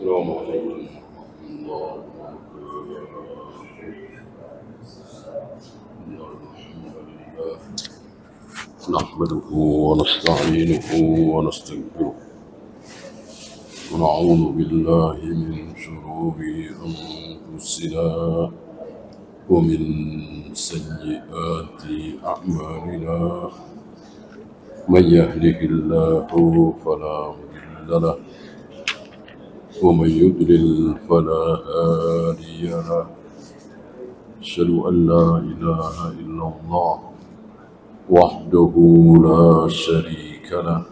السلام عليكم ورحمة الله وبركاته. نحمده ونستعينه ونستغفره ونعوذ بالله من شرور أنفسنا ومن سيئات أعمالنا. من يهده الله فلا مضل له ومن يضلل فلا هادي له. أشهد أن لا إله إلا الله وحده لا شريك له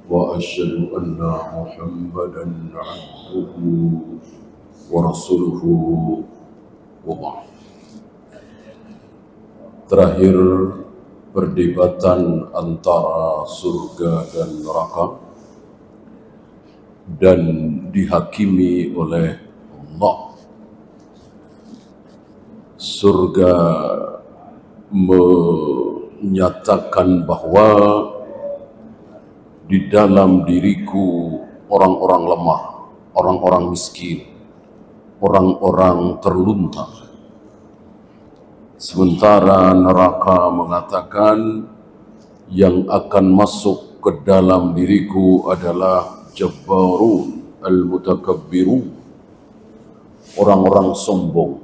وأشهد أن محمدا عبده ورسوله وبعد. Terakhir perdebatan antara surga dan neraka dan dihakimi oleh Allah. Surga menyatakan bahwa di dalam diriku orang-orang lemah, orang-orang miskin, orang-orang terlunta. Sementara neraka mengatakan yang akan masuk ke dalam diriku adalah Jabbarun al-Mutakabbirun, orang-orang sombong,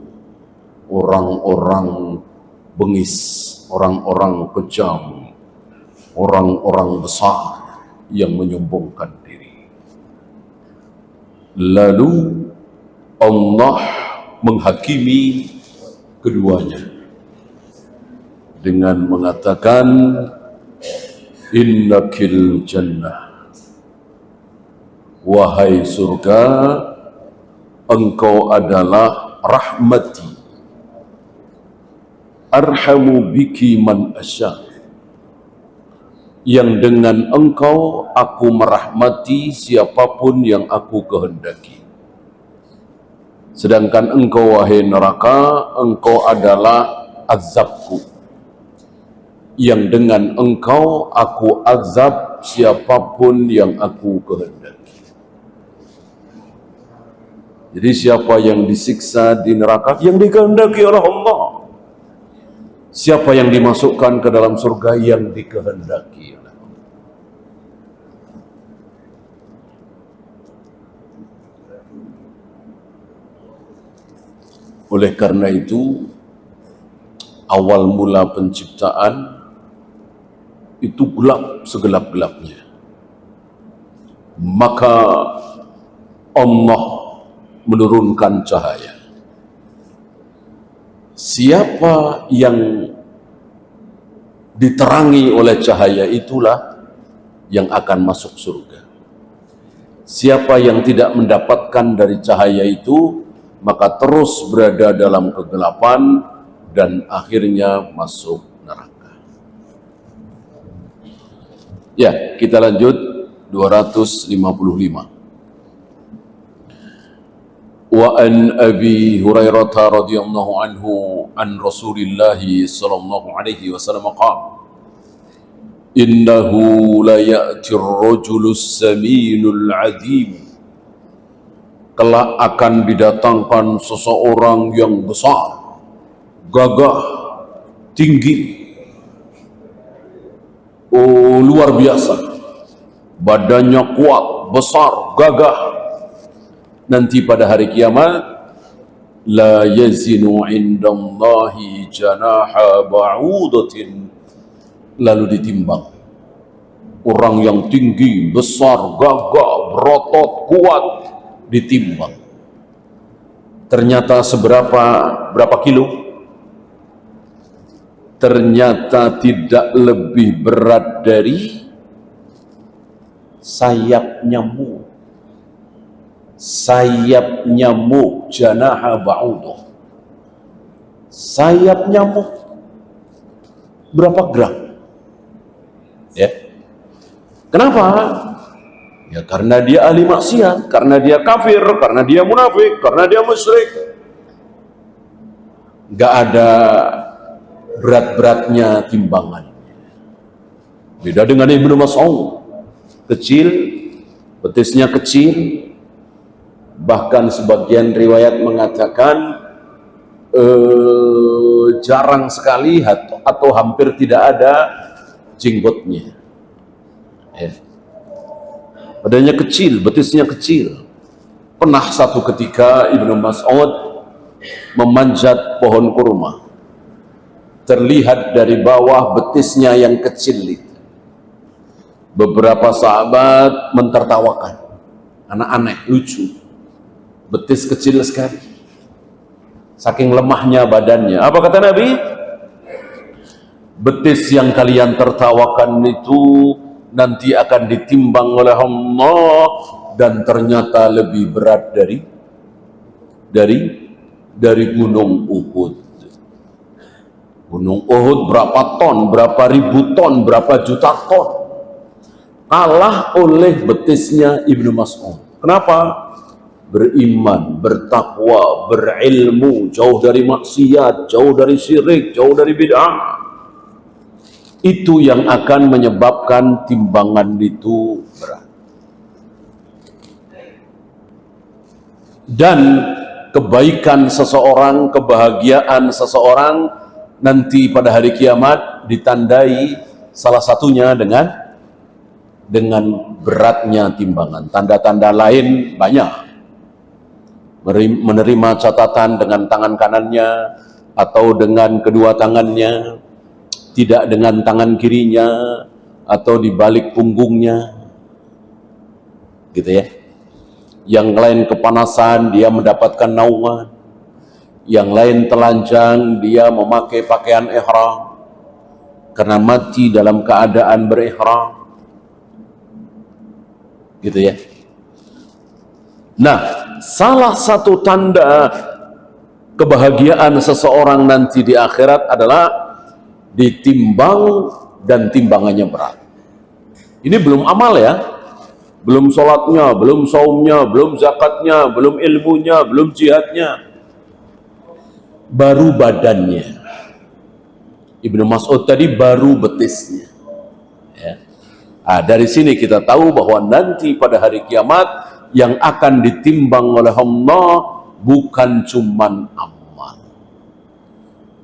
orang-orang bengis, orang-orang kejam, orang-orang besar yang menyombongkan diri. Lalu Allah menghakimi keduanya dengan mengatakan innakil jannah, wahai surga, engkau adalah rahmati, arhamu biki man asya, yang dengan engkau aku merahmati siapapun yang aku kehendaki. Sedangkan engkau wahai neraka, engkau adalah azabku, yang dengan engkau aku azab siapapun yang aku kehendaki. Jadi siapa yang disiksa di neraka? Yang dikehendaki oleh Allah. Siapa yang dimasukkan ke dalam surga? Yang dikehendaki oleh Allah. Oleh karena itu, awal mula penciptaan itu gelap segelap-gelapnya. Maka Allah menurunkan cahaya. Siapa yang diterangi oleh cahaya itulah yang akan masuk surga. Siapa yang tidak mendapatkan dari cahaya itu, maka terus berada dalam kegelapan dan akhirnya masuk neraka. Ya, kita lanjut 255. Wa an Abi Hurairah radhiyallahu anhu an Rasulillah sallallahu alaihi wasallam qala innahu la ya'ti ar-rajulus saminul 'adim, kelak akan didatangkan seseorang yang besar, gagah, tinggi, luar biasa, badannya kuat, besar, gagah. Nanti pada hari kiamat, la yazinu indallahi janaha ba'udatin, lalu ditimbang. Orang yang tinggi, besar, gagah, berotot, kuat, ditimbang. Ternyata berapa kilo? Ternyata tidak lebih berat dari sayap nyamuk. Sayap nyamuk, janaha ba'udah. Sayap nyamuk berapa gram? Ya. Kenapa? Ya karena dia ahli maksiat, karena dia kafir, karena dia munafik, karena dia musyrik. Gak ada berat-beratnya timbangan. Beda dengan Ibnu Mas'ud, kecil, betisnya kecil, Bahkan sebagian riwayat mengatakan jarang sekali atau hampir tidak ada jenggotnya. Ya. Badannya kecil, betisnya kecil. Pernah satu ketika Ibnu Mas'ud memanjat pohon kurma. Terlihat dari bawah betisnya yang kecil itu. Beberapa sahabat mentertawakan. Anak aneh, lucu. Betis kecil sekali. Saking lemahnya badannya. Apa kata Nabi? Betis yang kalian tertawakan itu nanti akan ditimbang oleh Allah dan ternyata lebih berat dari gunung Uhud. Gunung Uhud berapa ton, berapa ribu ton, berapa juta ton. Kalah oleh betisnya Ibnu Mas'ud. Kenapa? Beriman, bertakwa, berilmu, jauh dari maksiat, jauh dari syirik, jauh dari bid'ah. Itu yang akan menyebabkan timbangan itu berat. Dan kebaikan seseorang, kebahagiaan seseorang nanti pada hari kiamat ditandai salah satunya dengan beratnya timbangan. Tanda-tanda lain banyak. Menerima catatan dengan tangan kanannya atau dengan kedua tangannya, tidak dengan tangan kirinya atau di balik punggungnya, gitu ya. Yang lain kepanasan, dia mendapatkan naungan. Yang lain telanjang, dia memakai pakaian ihram karena mati dalam keadaan berihram, gitu ya. Nah, salah satu tanda kebahagiaan seseorang nanti di akhirat adalah ditimbang dan timbangannya berat. Ini belum amal ya, belum sholatnya, belum saumnya, belum zakatnya, belum ilmunya, belum jihadnya, baru badannya. Ibnu Mas'ud tadi baru betisnya. Ya. Nah, dari sini kita tahu bahwa nanti pada hari kiamat yang akan ditimbang oleh Allah bukan cuman amal,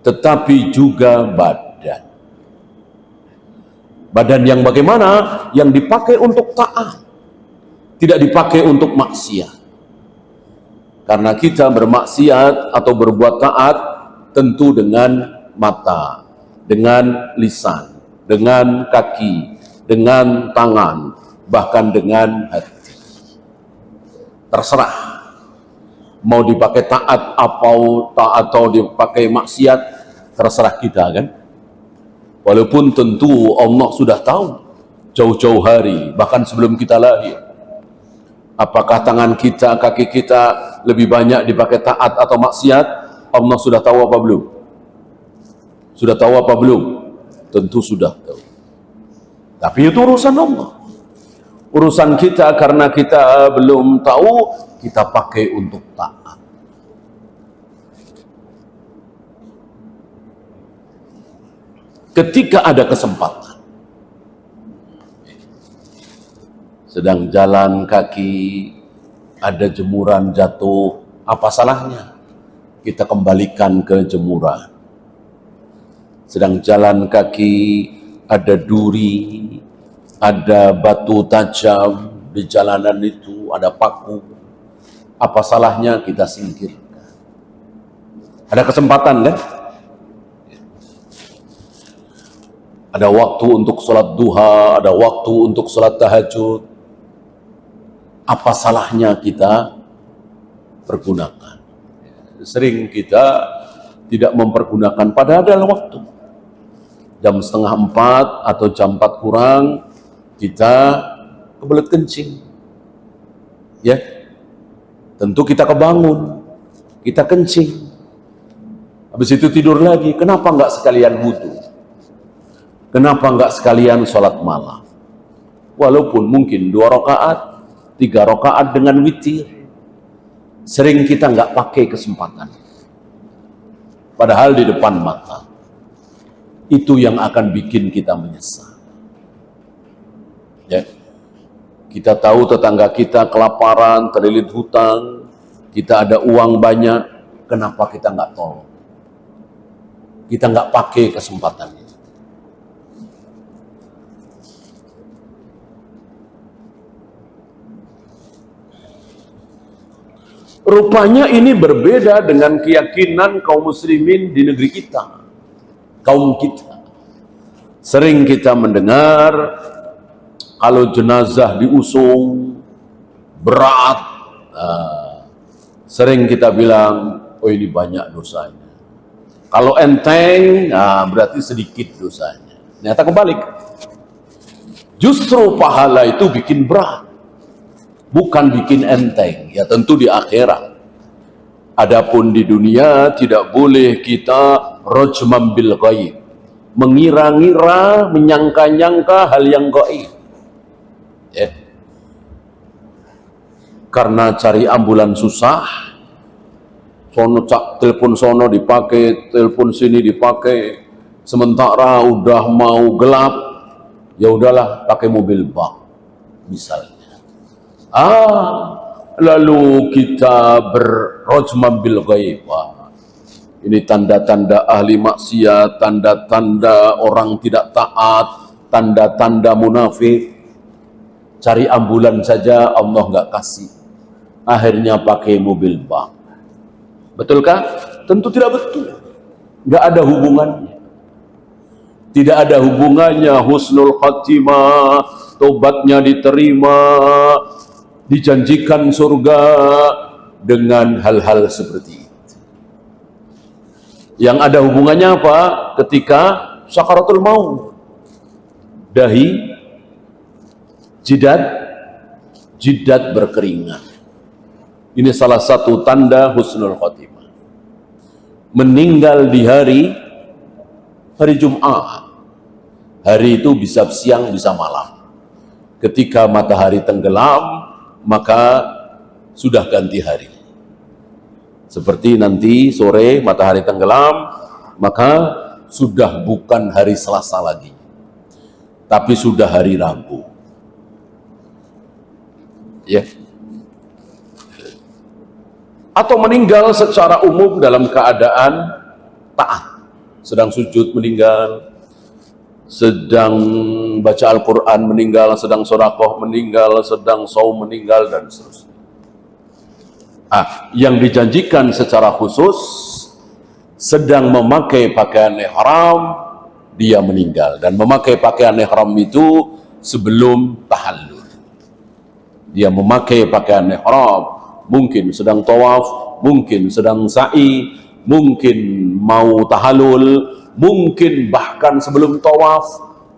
tetapi juga badan. Badan yang bagaimana? Yang dipakai untuk taat, tidak dipakai untuk maksiat. Karena kita bermaksiat atau berbuat taat tentu dengan mata, dengan lisan, dengan kaki, dengan tangan, bahkan dengan hati. Terserah mau dipakai taat atau dipakai maksiat, terserah kita kan. Walaupun tentu Allah sudah tahu jauh-jauh hari, bahkan sebelum kita lahir, apakah tangan kita, kaki kita lebih banyak dipakai taat atau maksiat, Allah sudah tahu apa belum? Sudah tahu apa belum? Tentu sudah tahu. Tapi itu urusan Allah. Urusan kita karena kita belum tahu, kita pakai untuk taat. Ketika ada kesempatan, sedang jalan kaki, ada jemuran jatuh, apa salahnya kita kembalikan ke jemuran? Sedang jalan kaki, ada duri, ada batu tajam di jalanan itu, ada paku, apa salahnya kita singkirkan? Ada kesempatan kan? Ada waktu untuk sholat duha, ada waktu untuk sholat tahajud. Apa salahnya kita pergunakan? Sering kita tidak mempergunakan pada adalah waktu. Jam 3:30 atau jam 4 kurang, kita kebelet kencing. Ya, tentu kita kebangun, kita kencing. Habis itu tidur lagi. Kenapa enggak sekalian wudhu? Kenapa enggak sekalian sholat malam? Walaupun mungkin 2 rakaat, 3 rakaat dengan witir. Sering kita enggak pakai kesempatan. Padahal di depan mata. Itu yang akan bikin kita menyesal. Ya. Kita tahu tetangga kita kelaparan, terlilit hutang, Kita ada uang banyak, kenapa kita nggak tolong? Kita nggak pakai kesempatan itu. Rupanya ini berbeda dengan keyakinan kaum muslimin di negeri kita, kaum kita. Sering kita mendengar kalau jenazah diusung berat, sering kita bilang, oh ini banyak dosanya. Kalau enteng, berarti sedikit dosanya. Ternyata kebalik. Justru pahala itu bikin berat, bukan bikin enteng. Ya tentu di akhirat. Adapun di dunia tidak boleh kita rajman bil ghaib, mengira-ngira, menyangka-nyangka hal yang gaib. Ya. Karena cari ambulan susah, sono telepon sono dipakai, telepon sini dipakai, sementara udah mau gelap, ya udahlah pakai mobil bak misalnya. Lalu kita berrajman bil ghaib. Ini tanda-tanda ahli maksiat, tanda-tanda orang tidak taat, tanda-tanda munafik. Cari ambulan saja Allah nggak kasih, akhirnya pakai mobil bak. Betulkah? Tentu tidak betul. Nggak ada hubungannya. Tidak ada hubungannya husnul khatimah, tobatnya diterima, dijanjikan surga dengan hal-hal seperti itu. Yang ada hubungannya apa? Ketika sakaratul maut, dahi, jidat berkeringat. Ini salah satu tanda husnul khatimah. Meninggal di hari Jumat. Hari itu bisa siang, bisa malam. Ketika matahari tenggelam, maka sudah ganti hari. Seperti nanti sore matahari tenggelam, maka sudah bukan hari Selasa lagi, tapi sudah hari Rabu. Ya. Atau meninggal secara umum dalam keadaan taat, sedang sujud meninggal, sedang baca Al-Quran meninggal, sedang sedekah meninggal, sedang saum meninggal, dan seterusnya. Yang dijanjikan secara khusus sedang memakai pakaian ihram, dia meninggal, dan memakai pakaian ihram itu sebelum tahallul. Dia memakai pakaian ihram, mungkin sedang tawaf, mungkin sedang sa'i, mungkin mau tahallul, mungkin bahkan sebelum tawaf,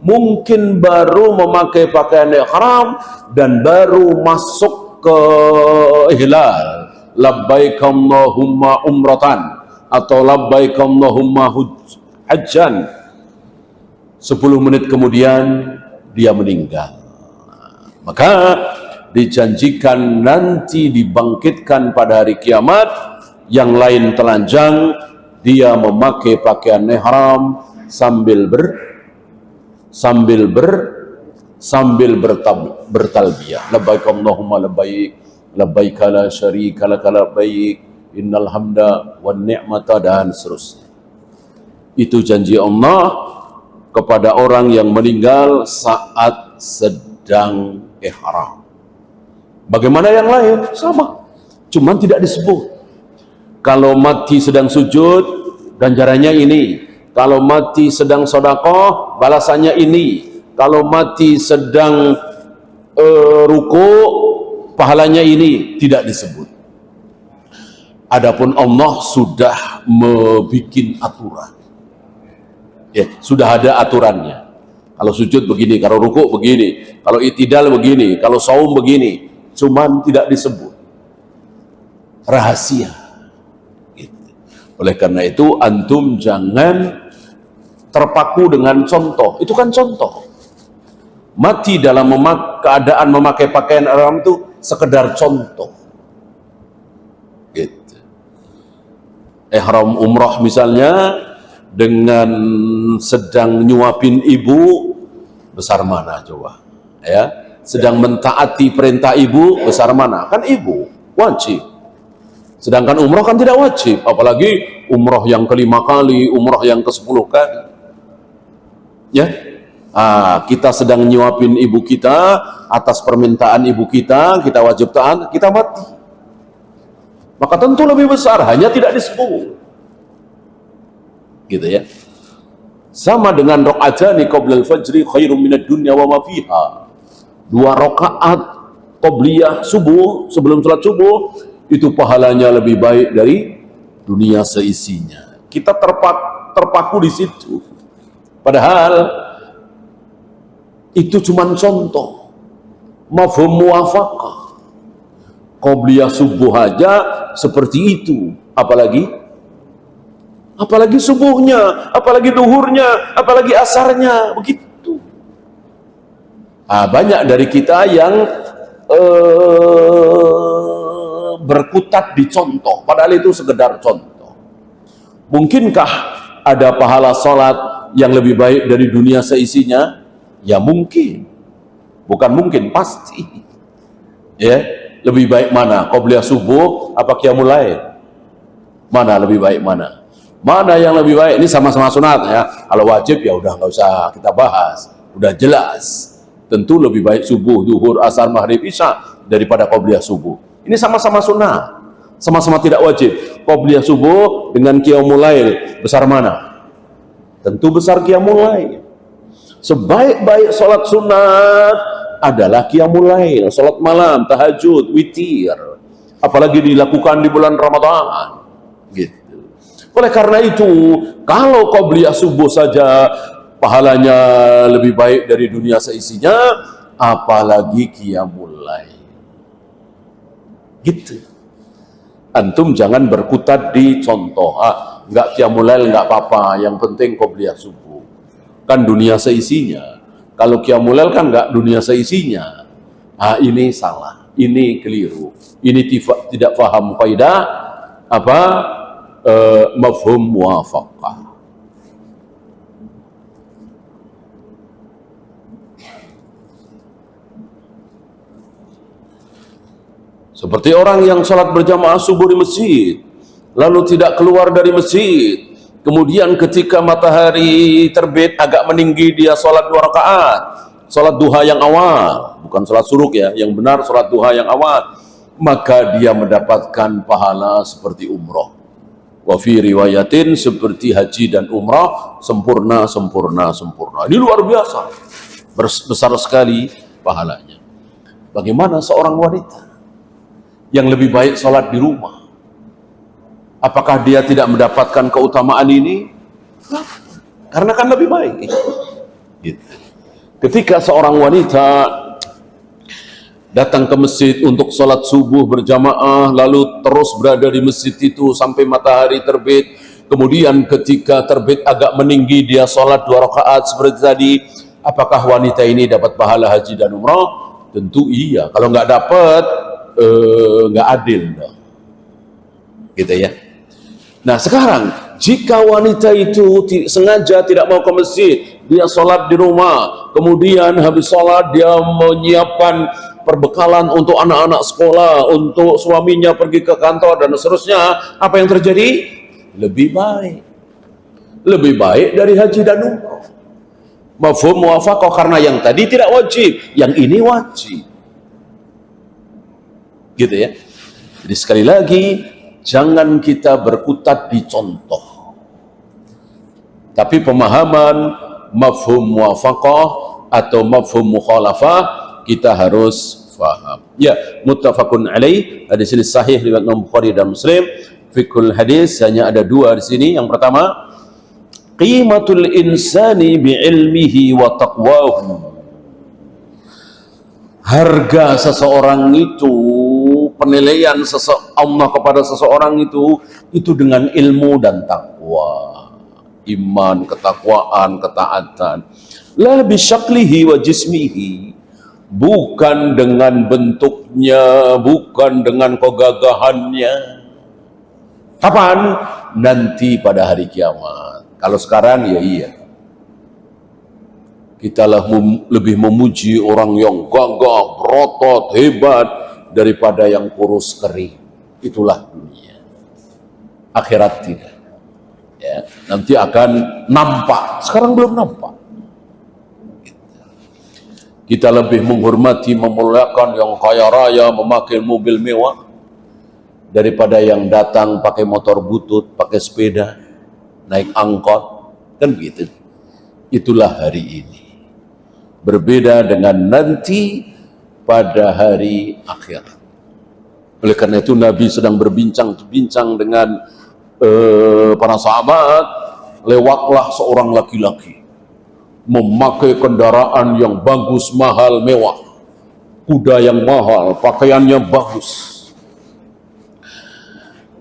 mungkin baru memakai pakaian ihram dan baru masuk ke ihlal, labbaik Allahumma umratan atau labbaik Allahumma hajjan. 10 menit kemudian dia meninggal. Maka dijanjikan nanti dibangkitkan pada hari kiamat, yang lain telanjang, dia memakai pakaian ihram sambil bertalbiyah, labbaik Allahumma labbaik, labbaik la syarika lak labbaik, innal hamda wan ni'mata, dan seterusnya. Itu janji Allah kepada orang yang meninggal saat sedang ihram. Bagaimana yang lain? Sama, cuman tidak disebut. Kalau mati sedang sujud, ganjarannya ini. Kalau mati sedang sedekah, balasannya ini. Kalau mati sedang ruku, pahalanya ini. Tidak disebut. Adapun Allah sudah membuat aturan. Ya, sudah ada aturannya. Kalau sujud begini, kalau ruku begini, kalau i'tidal begini, kalau saum begini. Cuman tidak disebut, rahasia gitu. Oleh karena itu antum jangan terpaku dengan contoh. Itu kan contoh. Mati dalam keadaan memakai pakaian ihram itu sekedar contoh gitu. Ihram umrah misalnya, dengan sedang nyuapin ibu, besar mana coba ya? Sedang mentaati perintah ibu, besar mana? Kan ibu, wajib. Sedangkan umroh kan tidak wajib, apalagi umroh yang ke-5 kali, umroh yang ke-10 kali. Ya, kita sedang nyuapin ibu kita, atas permintaan ibu kita wajib taat, kita mati. Maka tentu lebih besar, hanya tidak disebut. Gitu ya. Sama dengan rakaatani qoblal fajri khairum minad dunya wa ma fiha. 2 rakaat qobliyah subuh, sebelum salat subuh, itu pahalanya lebih baik dari dunia seisinya. Kita terpaku di situ. Padahal itu cuma contoh. Mafhum muwafaqah. Qobliyah subuh aja seperti itu, apalagi subuhnya, apalagi duhurnya, apalagi asarnya, begitu. Banyak dari kita yang berkutat di contoh, padahal itu sekedar contoh. Mungkinkah ada pahala sholat yang lebih baik dari dunia seisinya? Ya mungkin, bukan mungkin, pasti. Ya, lebih baik mana? Qobliyah subuh apa qiyamul lail? Mana lebih baik mana? Mana yang lebih baik? Ini sama-sama sunat ya. Kalau wajib ya udah nggak usah kita bahas, udah jelas. Tentu lebih baik subuh, duhur, asar, maghrib, isya daripada qobliyah subuh. Ini sama-sama sunnah, sama-sama tidak wajib. Qobliyah subuh dengan qiyamul lail, besar mana? Tentu besar qiyamul lail. Sebaik-baik sholat sunat adalah qiyamul lail, sholat malam, tahajud, witir. Apalagi dilakukan di bulan Ramadan. Gitu. Oleh karena itu, kalau qobliyah subuh saja pahalanya lebih baik dari dunia seisinya, apalagi qiyamul lail. Gitu. Antum jangan berkutat di contoh. Enggak qiyamul lail enggak apa-apa, yang penting qobliyah subuh. Kan dunia seisinya. Kalau qiyamul lail kan enggak dunia seisinya. Ini salah, ini keliru. Ini tidak paham kaidah mafhum muwafaqah. Seperti orang yang sholat berjamaah subuh di masjid, lalu tidak keluar dari masjid, kemudian ketika matahari terbit agak meninggi dia sholat 2 rakaat, sholat duha yang awal, bukan sholat suruk ya, yang benar sholat duha yang awal, maka dia mendapatkan pahala seperti umroh. Wa fi riwayatin, seperti haji dan umrah, sempurna. Ini luar biasa, besar sekali pahalanya. Bagaimana seorang wanita yang lebih baik sholat di rumah? Apakah dia tidak mendapatkan keutamaan ini? Karena kan lebih baik. Gitu. Ketika seorang wanita datang ke masjid untuk sholat subuh berjamaah, lalu terus berada di masjid itu sampai matahari terbit, kemudian ketika terbit agak meninggi dia sholat 2 rakaat seperti tadi, apakah wanita ini dapat pahala haji dan umrah? Tentu iya. Kalau nggak dapat, nggak adil dong. Gitu ya. Nah sekarang, jika wanita itu sengaja tidak mau ke masjid, dia sholat di rumah, kemudian habis sholat dia menyiapkan perbekalan untuk anak-anak sekolah, untuk suaminya pergi ke kantor dan seterusnya, apa yang terjadi? Lebih baik dari haji dan umrah. Mafhum muwafaqah, karena yang tadi tidak wajib, yang ini wajib. Gitu ya. Jadi sekali lagi, jangan kita berkutat di contoh, tapi pemahaman mafhum muwafaqah atau mafhum mukhalafah kita harus faham. Ya, muttafaqun alaih, hadis ini sahih riwayat Imam Bukhari dan Muslim. Fiqhul hadis hanya ada 2 di sini. Yang pertama, qimatul insani bi ilmihi wa taqwahu. Harga seseorang itu, penilaian Allah kepada seseorang itu dengan ilmu dan takwa, iman, ketakwaan, ketaatan. La bi syaklihi wa jismihi, bukan dengan bentuknya, bukan dengan kegagahannya. Kapan? Nanti pada hari kiamat. Kalau sekarang ya iya. Kita lebih memuji orang yang gagah, berotot, hebat daripada yang kurus kering. itulah dunia. Akhirat tidak. Ya, nanti akan nampak. Sekarang belum nampak. Kita lebih menghormati, memuliakan yang kaya raya, memakai mobil mewah, daripada yang datang pakai motor butut, pakai sepeda, naik angkot, kan begitu. Itulah hari ini. Berbeda dengan nanti pada hari akhirat. Oleh karena itu Nabi sedang berbincang-bincang dengan para sahabat, lewatlah seorang laki-laki memakai kendaraan yang bagus, mahal, mewah, kuda yang mahal, pakaiannya bagus.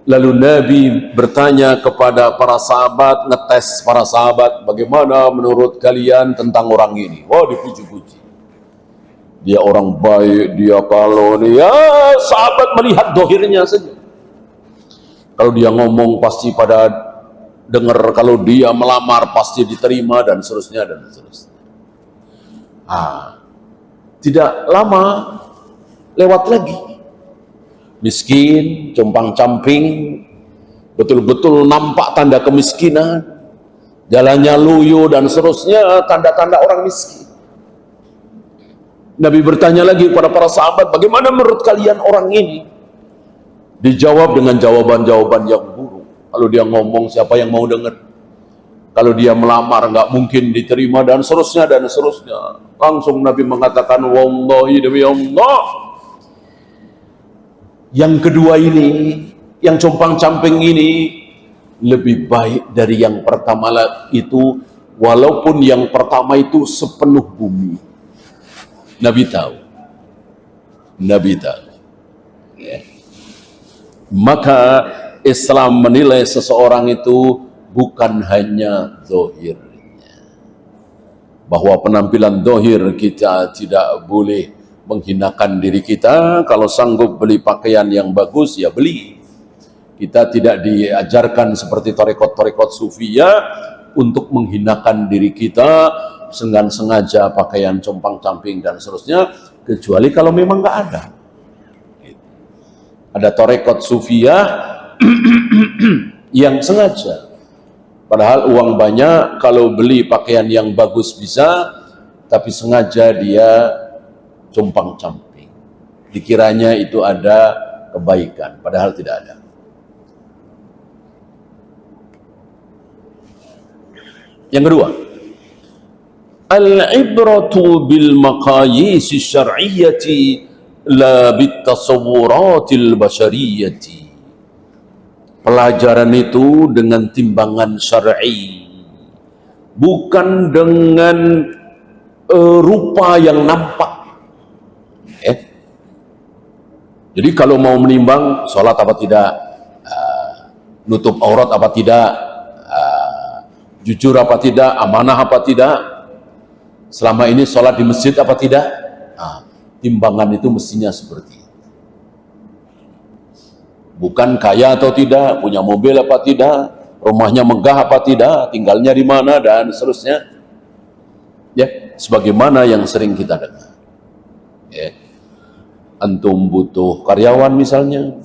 Lalu Nabi bertanya kepada para sahabat, ngetes para sahabat, bagaimana menurut kalian tentang orang ini? Wah, dipuji-puji. Dia orang baik, dia kalau nih, ya sahabat melihat dohirnya saja. Kalau dia ngomong pasti pada dengar, kalau dia melamar pasti diterima, dan seterusnya, dan seterusnya. Tidak lama, lewat lagi. Miskin, compang-camping, betul-betul nampak tanda kemiskinan, jalannya loyo dan seterusnya, tanda-tanda orang miskin. Nabi bertanya lagi kepada para sahabat, bagaimana menurut kalian orang ini? Dijawab dengan jawaban-jawaban yang buruk. Kalau dia ngomong, siapa yang mau dengar? Kalau dia melamar, nggak mungkin diterima, dan seterusnya, dan seterusnya. Langsung Nabi mengatakan, wallahi demi Allah, yang kedua ini, yang compang-camping ini, lebih baik dari yang pertama itu, walaupun yang pertama itu sepenuh bumi. Nabi tahu. Ya. Maka Islam menilai seseorang itu bukan hanya zahirnya. Bahwa penampilan zahir kita tidak boleh menghinakan diri kita. Kalau sanggup beli pakaian yang bagus, ya beli. Kita tidak diajarkan seperti tarekat-tarekat sufia untuk menghinakan diri kita dengan sengaja pakaian compang-camping dan seterusnya, kecuali kalau memang nggak ada. Ada tarekat sufia yang sengaja, padahal uang banyak, kalau beli pakaian yang bagus bisa, tapi sengaja dia compang-camping, dikiranya itu ada kebaikan, padahal tidak ada. Yang kedua, al-ibratu bil maqayis syar'iyyati la bit tasawwuratil basyariyyati. Pelajaran itu dengan timbangan syar'i, bukan dengan rupa yang nampak. Jadi kalau mau menimbang sholat apa tidak, nutup aurat apa tidak, jujur apa tidak, amanah apa tidak, selama ini sholat di masjid apa tidak, timbangan itu mestinya seperti itu. Bukan kaya atau tidak, punya mobil apa tidak, rumahnya megah apa tidak, tinggalnya di mana, dan seterusnya. Ya, sebagaimana yang sering kita dengar. Ya. Antum butuh karyawan misalnya,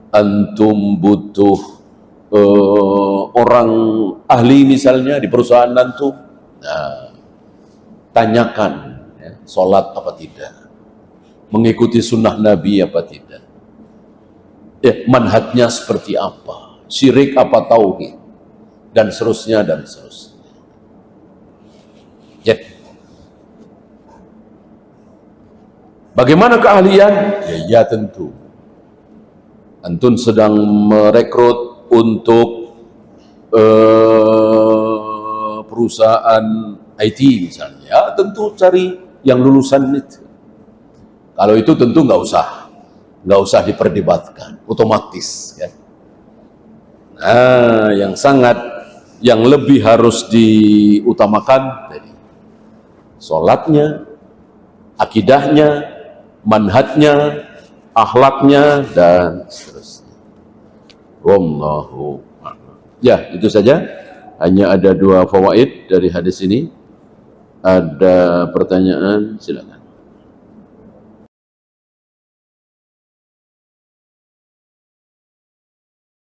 antum butuh orang ahli misalnya di perusahaan antum, nah, tanyakan ya, sholat apa tidak, mengikuti sunnah Nabi apa tidak, ya, manhajnya seperti apa, syirik apa tauhid, dan seterusnya, dan seterusnya. Ya. Bagaimana keahlian? Ya tentu. Antum sedang merekrut untuk perusahaan IT misalnya, ya tentu cari yang lulusan itu. Kalau itu tentu nggak usah diperdebatkan, otomatis. Ya. Nah, yang lebih harus diutamakan tadi, sholatnya, akidahnya, manhajnya, akhlaknya, dan seterusnya. Wallahu a'lam. Ya, itu saja. Hanya ada 2 fawaid dari hadis ini. Ada pertanyaan? Silakan.